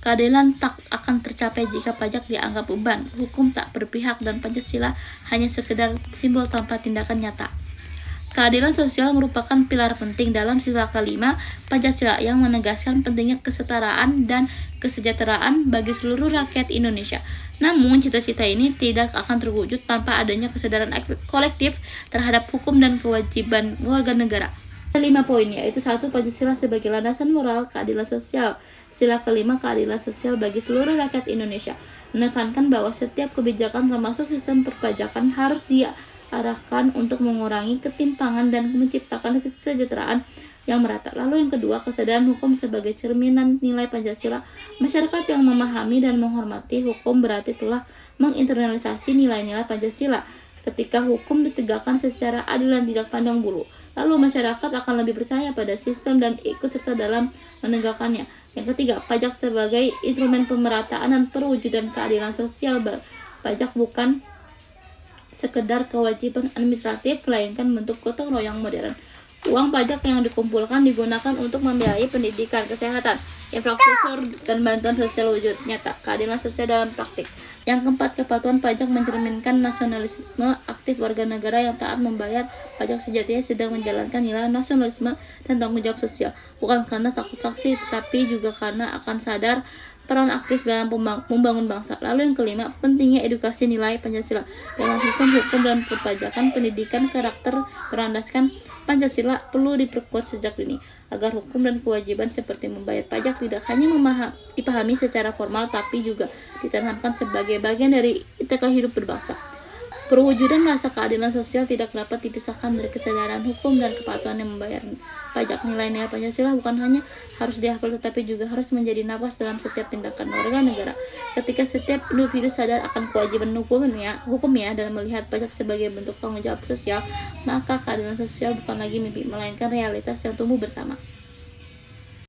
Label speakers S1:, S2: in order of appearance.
S1: Keadilan tak akan tercapai jika pajak dianggap beban, hukum tak berpihak, dan Pancasila hanya sekedar simbol tanpa tindakan nyata. Keadilan sosial merupakan pilar penting dalam sila kelima Pancasila yang menegaskan pentingnya kesetaraan dan kesejahteraan bagi seluruh rakyat Indonesia. Namun, cita-cita ini tidak akan terwujud tanpa adanya kesadaran kolektif terhadap hukum dan kewajiban warga negara. Ada 5 poin, yaitu 1. Pancasila sebagai landasan moral keadilan sosial. Sila kelima keadilan sosial bagi seluruh rakyat Indonesia menekankan bahwa setiap kebijakan termasuk sistem perpajakan harus diarahkan untuk mengurangi ketimpangan dan menciptakan kesejahteraan yang merata. Lalu yang kedua, kesadaran hukum sebagai cerminan nilai Pancasila. Masyarakat yang memahami dan menghormati hukum berarti telah menginternalisasi nilai-nilai Pancasila. Ketika hukum ditegakkan secara adil dan tidak pandang bulu, lalu masyarakat akan lebih percaya pada sistem dan ikut serta dalam menegakkannya. Yang ketiga, pajak sebagai instrumen pemerataan dan perwujudan keadilan sosial. Pajak bukan sekedar kewajiban administratif, melainkan bentuk gotong royong modern. Uang pajak yang dikumpulkan digunakan untuk membiayai pendidikan, kesehatan, infrastruktur, dan bantuan sosial wujud nyata keadilan sosial dalam praktik. Yang keempat, kepatuhan pajak mencerminkan nasionalisme aktif warga negara yang taat membayar pajak sejatinya sedang menjalankan nilai nasionalisme dan tanggung jawab sosial, bukan karena takut sanksi tetapi juga karena akan sadar peran aktif dalam membangun bangsa. Lalu yang kelima, pentingnya edukasi nilai Pancasila dalam sistem hukum dan perpajakan. Pendidikan karakter berlandaskan Pancasila perlu diperkuat sejak dini agar hukum dan kewajiban seperti membayar pajak tidak hanya dipahami secara formal tapi juga ditanamkan sebagai bagian dari etika hidup berbangsa. Perwujudan rasa keadilan sosial tidak dapat dipisahkan dari kesadaran hukum dan kepatuhan yang membayar pajak. Nilai-nilai Pancasila bukan hanya harus dihafal tetapi juga harus menjadi napas dalam setiap tindakan warga negara. Ketika setiap individu sadar akan kewajiban hukumnya dan melihat pajak sebagai bentuk tanggung jawab sosial, maka keadilan sosial bukan lagi mimpi melainkan realitas yang tumbuh bersama.